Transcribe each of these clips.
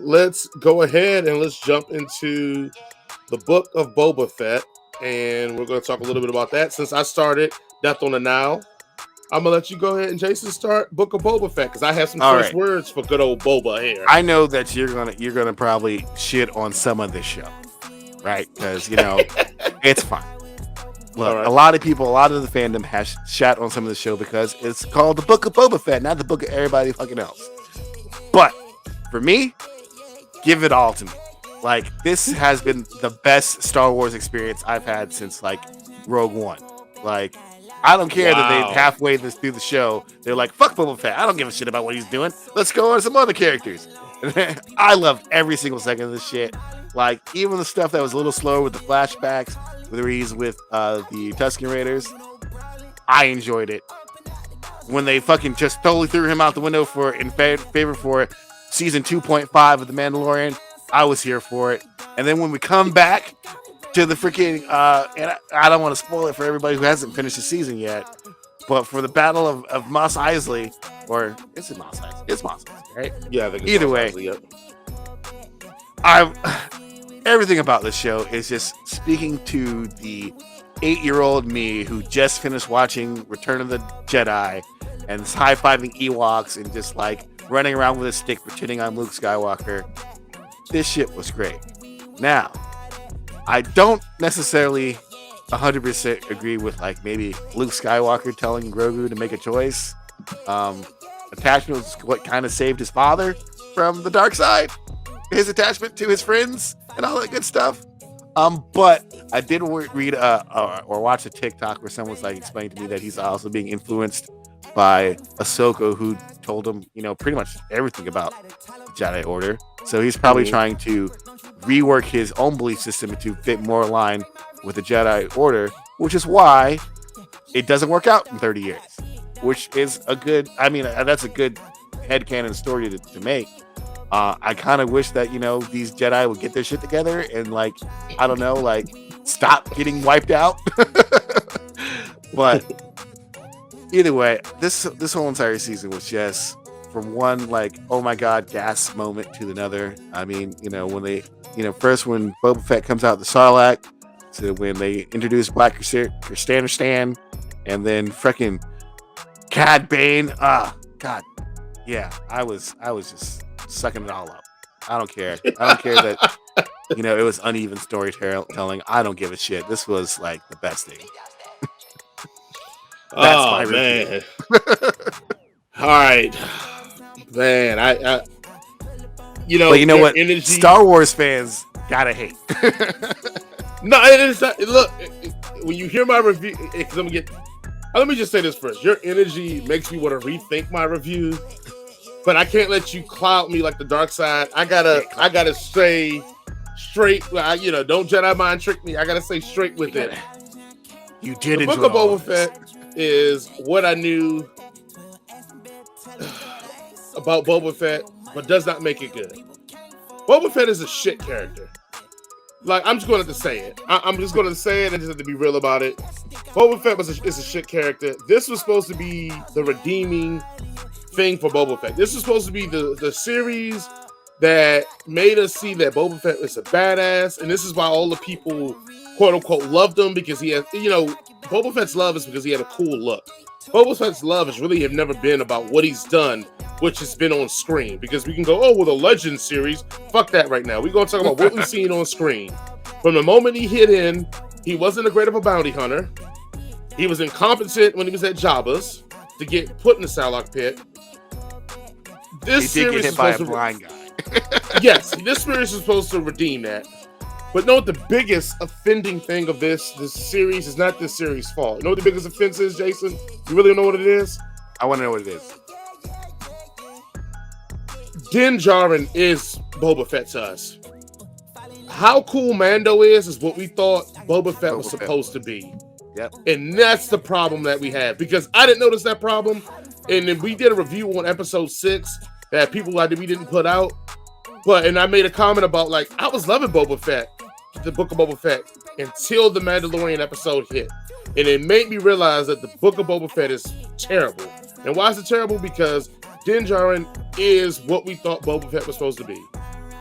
let's go ahead and let's jump into the Book of Boba Fett, and we're going to talk a little bit about that. Since I started Death on the Nile, I'm gonna let you go ahead and Jason start Book of Boba Fett because I have some All first right. words for good old Boba here. I know that you're gonna probably shit on some of this show, right? Because it's fine. Look, All right. a lot of people, a lot of the fandom has shat on some of the show because it's called the Book of Boba Fett, not the Book of everybody fucking else. But for me, give it all to me. Like, this has been the best Star Wars experience I've had since like Rogue One. Like, I don't care that they Wow. halfway through the show, they're like, fuck Boba Fett. I don't give a shit about what he's doing. Let's go on to some other characters. I loved every single second of this shit. Like, even the stuff that was a little slower with the flashbacks, where he's with the Tusken Raiders, I enjoyed it. When they fucking just totally threw him out the window in favor for season 2.5 of The Mandalorian, I was here for it. And then when we come back to the freaking, and I don't want to spoil it for everybody who hasn't finished the season yet, but for the Battle of Mos Eisley, or is it Mos Eisley? It's Mos Eisley, right? Yeah, I think it's Either Mos way, Eisley, yep. Everything about this show is just speaking to the 8-year-old me who just finished watching Return of the Jedi and is high-fiving Ewoks and just like running around with a stick pretending I'm Luke Skywalker. This shit was great. Now, I don't necessarily 100% agree with like maybe Luke Skywalker telling Grogu to make a choice. Attachment was what kind of saved his father from the dark side. His attachment to his friends and all that good stuff. But I did read or watch a TikTok where someone was like explaining to me that he's also being influenced by Ahsoka, who told him, pretty much everything about the Jedi Order. So he's probably trying to rework his own belief system to fit more in line with the Jedi Order, which is why it doesn't work out in 30 years. Which is that's a good headcanon story to make. I kind of wish that, these Jedi would get their shit together and stop getting wiped out. But either way, this whole entire season was just from one oh my god gas moment to another. I mean, when they first when Boba Fett comes out the Sarlacc, to when they introduce Black Stan, and then freaking Cad Bane. God, yeah, I was just sucking it all up. I don't care that it was uneven storytelling. I don't give a shit. This was like the best thing. That's my review. All right, man. I but you know what? Energy... Star Wars fans gotta hate. No, it is not. Look, when you hear my review, let me just say this first. Your energy makes me want to rethink my review. But I can't let you cloud me like the dark side. I gotta say straight. Don't Jedi mind trick me. I gotta say straight with it. You did the enjoy Book of Boba Fett is what I knew about Boba Fett, but does not make it good. Boba Fett is a shit character. Like, I'm just going to say it. I'm just going to say it and just have to be real about it. Boba Fett is a shit character. This was supposed to be the redeeming thing for Boba Fett. This was supposed to be the series that made us see that Boba Fett is a badass, and this is why all the people, quote unquote, loved him, because he has, Boba Fett's love is because he had a cool look. Boba Fett's love has really have never been about what he's done, which has been on screen, because we can go, oh, well, the Legends series, fuck that right now. We're going to talk about what we've seen on screen. From the moment he hit in, he wasn't a great of a bounty hunter. He was incompetent when he was at Jabba's to get put in the Sarlacc pit. This he did series get hit by a blind guy. Yes, this series is supposed to redeem that. But know what the biggest offending thing of this series is? Not this series' fault. You know what the biggest offense is, Jason? You really know what it is? I want to know what it is. Din Djarin is Boba Fett to us. How cool Mando is what we thought Boba Fett was supposed to be. Yep. And that's the problem that we have. Because I didn't notice that problem. And then we did a review on episode 6 that people we didn't put out. And I made a comment about, I was loving Boba Fett, the Book of Boba Fett, until the Mandalorian episode hit. And it made me realize that the Book of Boba Fett is terrible. And why is it terrible? Because Din Djarin is what we thought Boba Fett was supposed to be.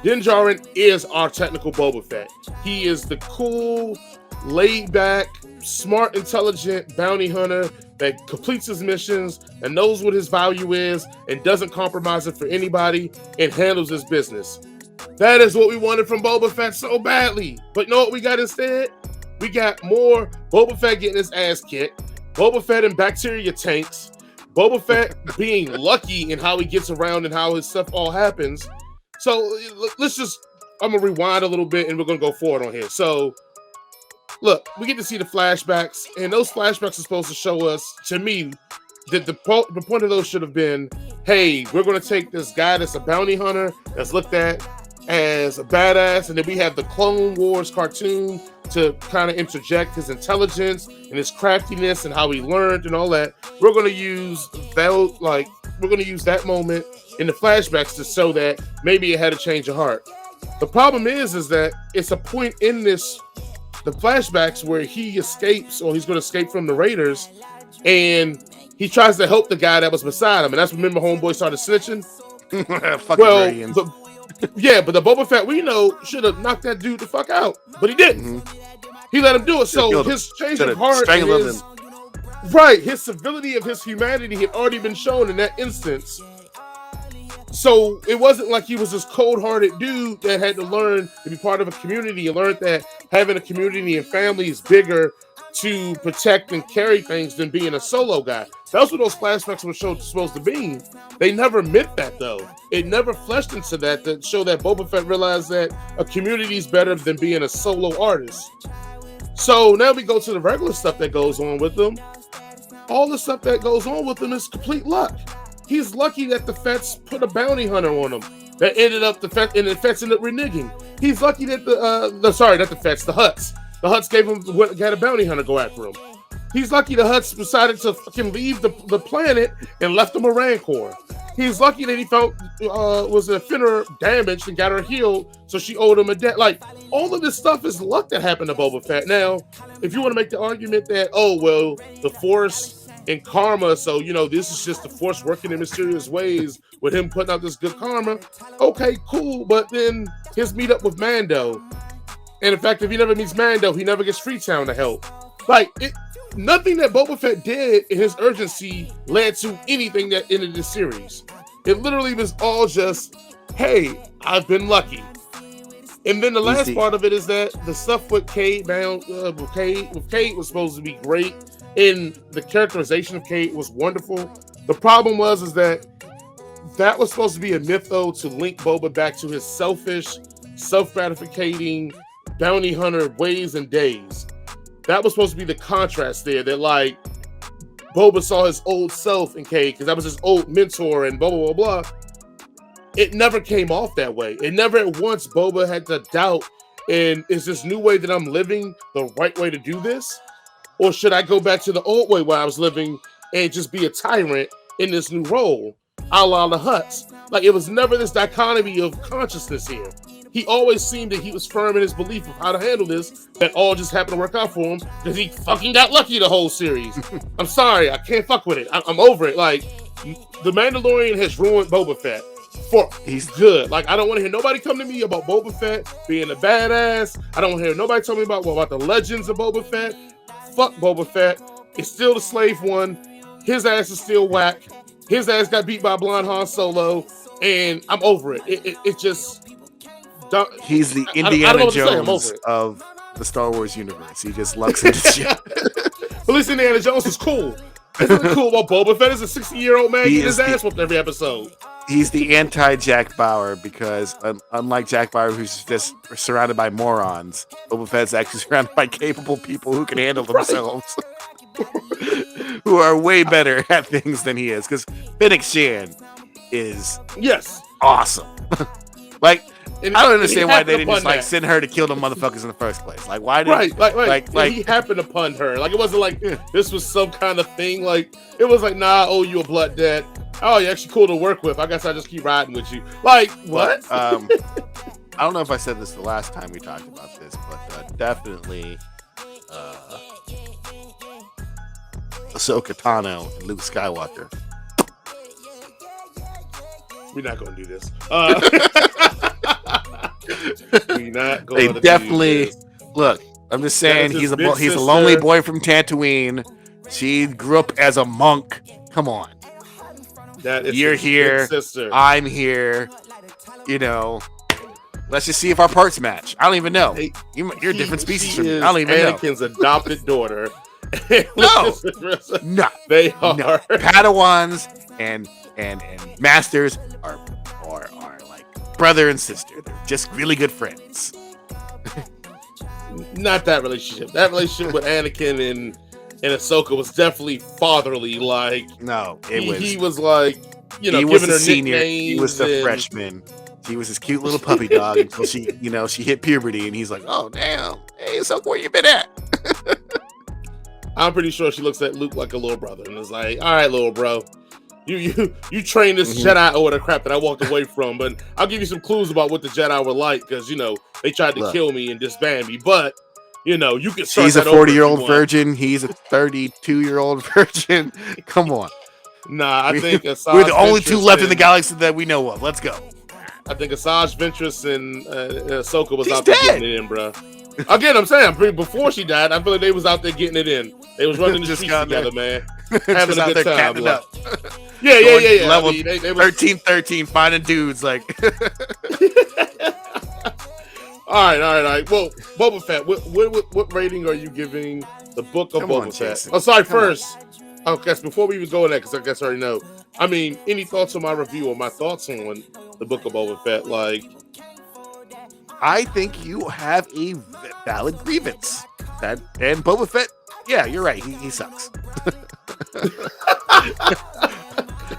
Din Djarin is our technical Boba Fett. He is the cool, laid-back, smart, intelligent bounty hunter that completes his missions and knows what his value is and doesn't compromise it for anybody and handles his business. That is what we wanted from Boba Fett so badly. But you know what we got instead? We got more Boba Fett getting his ass kicked, Boba Fett in bacteria tanks, Boba Fett being lucky in how he gets around and how his stuff all happens. So I'm going to rewind a little bit and we're going to go forward on here. So, look, we get to see the flashbacks, and those flashbacks are supposed to show us, to me, that the point of those should have been, hey, we're going to take this guy that's a bounty hunter, that's looked at as a badass, and then we have the Clone Wars cartoon to kind of interject his intelligence and his craftiness and how he learned and all that. We're going to use that moment in the flashbacks to show that maybe it had a change of heart. The problem is that it's a point in the flashbacks where he escapes, or he's going to escape from the Raiders, and he tries to help the guy that was beside him, and that's when, remember, homeboy started snitching. But the Boba Fett we know should have knocked that dude the fuck out, but he didn't. He let him do it. So his change of heart, his civility of his humanity had already been shown in that instance. So it wasn't like he was this cold-hearted dude that had to learn to be part of a community. He learned that having a community and family is bigger to protect and carry things than being a solo guy. That's what those flashbacks were supposed to be. They never meant that, though. It never fleshed into that to show that Boba Fett realized that a community is better than being a solo artist. So now we go to the regular stuff that goes on with them. All the stuff that goes on with them is complete luck. He's lucky that the Fets put a bounty hunter on him that ended up the Fets ended up reneging. He's lucky that the Hutts. The Hutts got a bounty hunter go after him. He's lucky the Hutts decided to fucking leave the planet and left him a Rancor. He's lucky that he felt was a Finner damaged and got her healed, so she owed him a debt. Like, all of this stuff is luck that happened to Boba Fett. Now, if you want to make the argument that, the Force and karma, so, this is just the Force working in mysterious ways with him putting out this good karma, okay, cool, but then his meetup with Mando, and in fact, if he never meets Mando, he never gets Freetown to help. Nothing that Boba Fett did in his urgency led to anything that ended the series. It literally was all just, hey, I've been lucky. And then the last part of it is that the stuff with Cade was supposed to be great, and the characterization of Cade was wonderful. The problem was that was supposed to be a myth, though, to link Boba back to his selfish, self-gratificating bounty hunter ways and days. That was supposed to be the contrast there, that Boba saw his old self in Cade because that was his old mentor and blah, blah, blah, blah. It never came off that way. It never at once Boba had to doubt, and is this new way that I'm living the right way to do this? Or should I go back to the old way where I was living and just be a tyrant in this new role, a la the Hutts? It was never this dichotomy of consciousness here. He always seemed that he was firm in his belief of how to handle this, that all just happened to work out for him because he fucking got lucky the whole series. I'm sorry, I can't fuck with it. I'm over it. The Mandalorian has ruined Boba Fett. He's good. I don't want to hear nobody come to me about Boba Fett being a badass. I don't want to hear nobody tell me about the legends of Boba Fett. Fuck Boba Fett. It's still the slave one. His ass is still whack. His ass got beat by blonde Han Solo, and I'm over it. It just... He's the Indiana Jones of the Star Wars universe. He just lucks into shit. At least Indiana Jones is cool. It's really cool about Boba Fett. Is a 60-year-old man getting his ass whooped every episode. He's the anti-Jack Bauer because unlike Jack Bauer, who's just surrounded by morons, Boba Fett's actually surrounded by capable people who can handle themselves. Who are way better at things than he is. Because Fennec Shan is awesome. I don't understand why they didn't just send her to kill them motherfuckers in the first place. Why did he happened upon her? It wasn't this was some kind of thing. It was nah, I owe you a blood debt. Oh, you're actually cool to work with. I guess I just keep riding with you. What? I don't know if I said this the last time we talked about this, but definitely Ahsoka Tano and Luke Skywalker. We're not going to do this. We not They going to definitely do this. look. I'm just saying That is his he's big a lonely sister. boy from Tatooine. She grew up as a monk. Come on, That is you're his big here. sister. I'm here. You know, let's just see if our parts match. I don't even know. Hey, You're a different species she from me. is I don't even know. Anakin's adopted daughter. No, no, They no. are. Padawans and masters are like brother and sister. They're just really good friends. Not that relationship. That relationship with Anakin and Ahsoka was definitely fatherly. Like, No, he was like, he giving was the her senior. nicknames. He was the and- freshman. She was his cute little puppy dog until she hit puberty, and he's like, "Oh damn, hey, Ahsoka, where you been at?" I'm pretty sure she looks at Luke like a little brother and is like, "All right, little bro, you train this Jedi or the crap that I walked away from, but I'll give you some clues about what the Jedi were like because they tried to kill me and disband me, but you can start She's a that over if you 40-year-old want." virgin. He's a 32-year-old virgin. Come on. Nah, I think We're the only two left in the galaxy that we know of. Let's go. I think Asajj Ventress and Ahsoka was She's out there dead. getting it in, bro. Again, I'm saying before she died, I feel like they was out there getting it in. They was running the Just streets got there. together, man. Just Having a out good there time. catting Like, up. yeah. Level I mean, they was, 13, finding dudes like. All right. Well, Boba Fett, what rating are you giving the Book of Come Boba on, Fett? Jason. Oh, sorry. Come First, I guess before we even go in that, because I guess I already know. I mean, any thoughts on my review or my thoughts on the Book of Boba Fett? Like, I think you have a valid grievance. And Boba Fett, yeah, you're right. He sucks.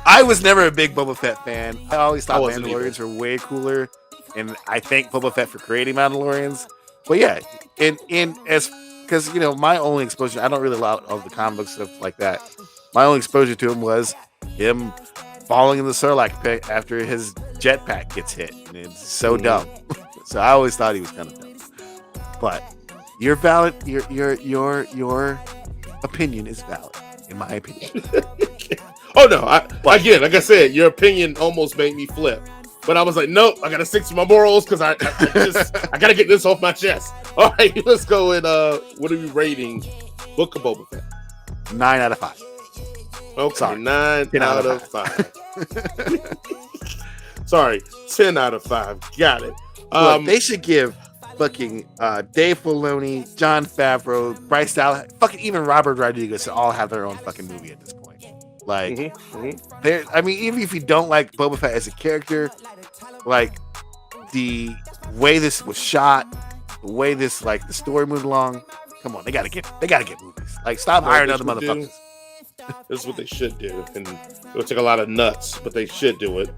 I was never a big Boba Fett fan. I always thought Mandalorians were way cooler, and I thank Boba Fett for creating Mandalorians. But yeah, because my only exposure, I don't really allow all the comic book stuff like that. My only exposure to him was him falling in the Sarlacc pit after his jetpack gets hit, and it's so dumb. So I always thought he was kind of dumb. But you're valid. Your opinion is valid, in my opinion. oh no! Again, like I said, your opinion almost made me flip. But I was like, nope, I gotta stick to my morals because I gotta get this off my chest. All right, let's go with what are we rating Book of Boba Fett? 9 out of 5. Okay, Sorry. 9 out of 5. Sorry, 10 out of 5. Got it. Look, they should give fucking Dave Filoni, Jon Favreau, Bryce Dallas, fucking even Robert Rodriguez to all have their own fucking movie at this point. Like, I mean, even if you don't like Boba Fett as a character, like the way this was shot, the way this the story moved along, come on, they gotta get movies. Like, stop hiring other motherfuckers. This is what they should do, and it'll take a lot of nuts, but they should do it.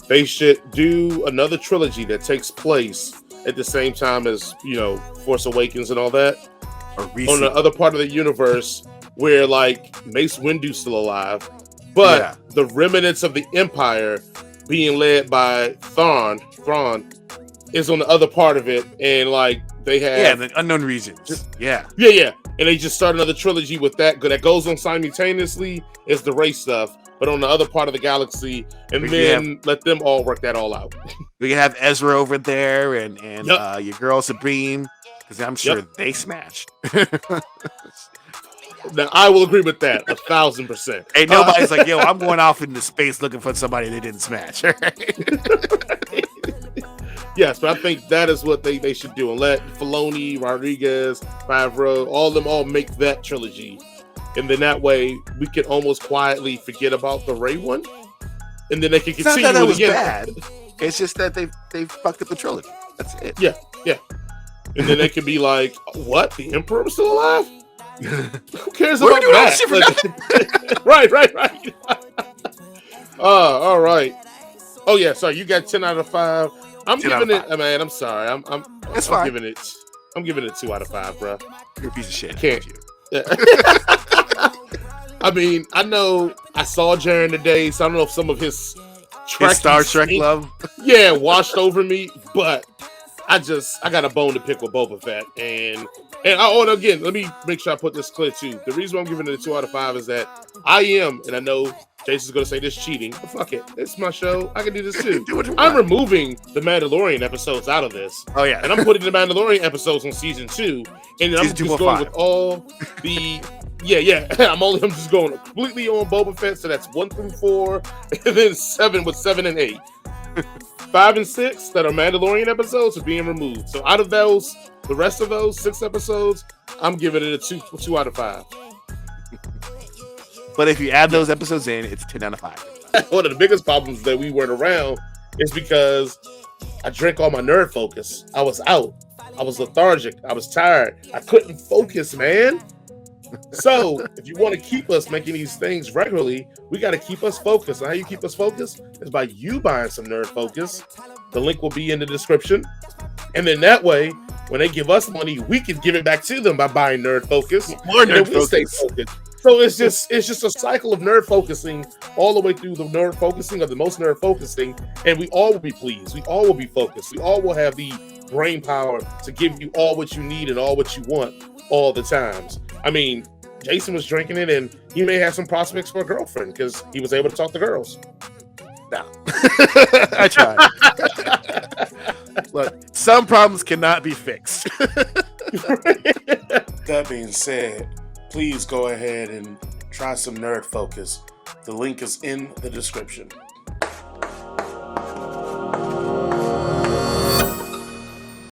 They should do another trilogy that takes place at the same time as Force Awakens and all that. On the other part of the universe where Mace Windu's still alive, but the remnants of the Empire being led by Thrawn is on the other part of it, and they have the unknown regions. yeah, and they just start another trilogy with that goes on simultaneously as the race stuff, but on the other part of the galaxy, and then let them all work that all out. We can have Ezra over there and your girl Sabine, because I'm sure they smashed. Now, I will agree with that 1,000%. Hey, nobody's like, yo, I'm going off into space looking for somebody they didn't smash. Yes, but I think that is what they should do, and let Filoni, Rodriguez, Favreau, all of them all make that trilogy, and then that way we can almost quietly forget about the Rey one, and then they can continue. It's not that it was again. bad. It's just that they fucked up the trilogy. That's it. Yeah. And then they can be like, "What? The Emperor was still alive? Who cares about that?" Right. All right. Oh yeah. Sorry, you got 10 out of 5. I'm giving it. Man, I'm sorry. I'm giving it. I'm giving it 2 out of 5, bro. You're a piece of shit. I can't. I mean, I know I saw Jaren today, so I don't know if some of his Star Trek love, washed over me, but I got a bone to pick with Boba Fett, and again, let me make sure I put this clear too. The reason why I'm giving it a 2 out of 5 is that I am, and I know Jason's gonna say this cheating, but fuck it. It's my show. I can do this too. Do what you I'm want. removing the Mandalorian episodes out of this. Oh yeah, And I'm putting the Mandalorian episodes on season 2. And then I'm Season just going 2.5. with all the I'm just going completely on Boba Fett. So that's 1 through 4, and then 7 with 7 and 8. 5 and 6 that are Mandalorian episodes are being removed. So out of those, the rest of those 6 episodes, I'm giving it a 2 out of 5. but if you add those episodes in, it's 10 out of 5. One of the biggest problems that we weren't around is because I drank all my nerd focus. I was out. I was lethargic. I was tired. I couldn't focus, man. So if you want to keep us making these things regularly, we got to keep us focused. And how you keep us focused is by you buying some nerd focus. The link will be in the description. And then that way, when they give us money, we can give it back to them by buying nerd focus. More And nerd then we'll stay focus. focused. So it's just a cycle of nerd focusing all the way through the nerd focusing of the most nerd focusing, and we all will be pleased. We all will be focused. We all will have the brain power to give you all what you need and all what you want all the times. I mean, Jason was drinking it, and he may have some prospects for a girlfriend because he was able to talk to girls. No. I tried. Look, some problems cannot be fixed. That being said, please go ahead and try some nerd focus. The link is in the description.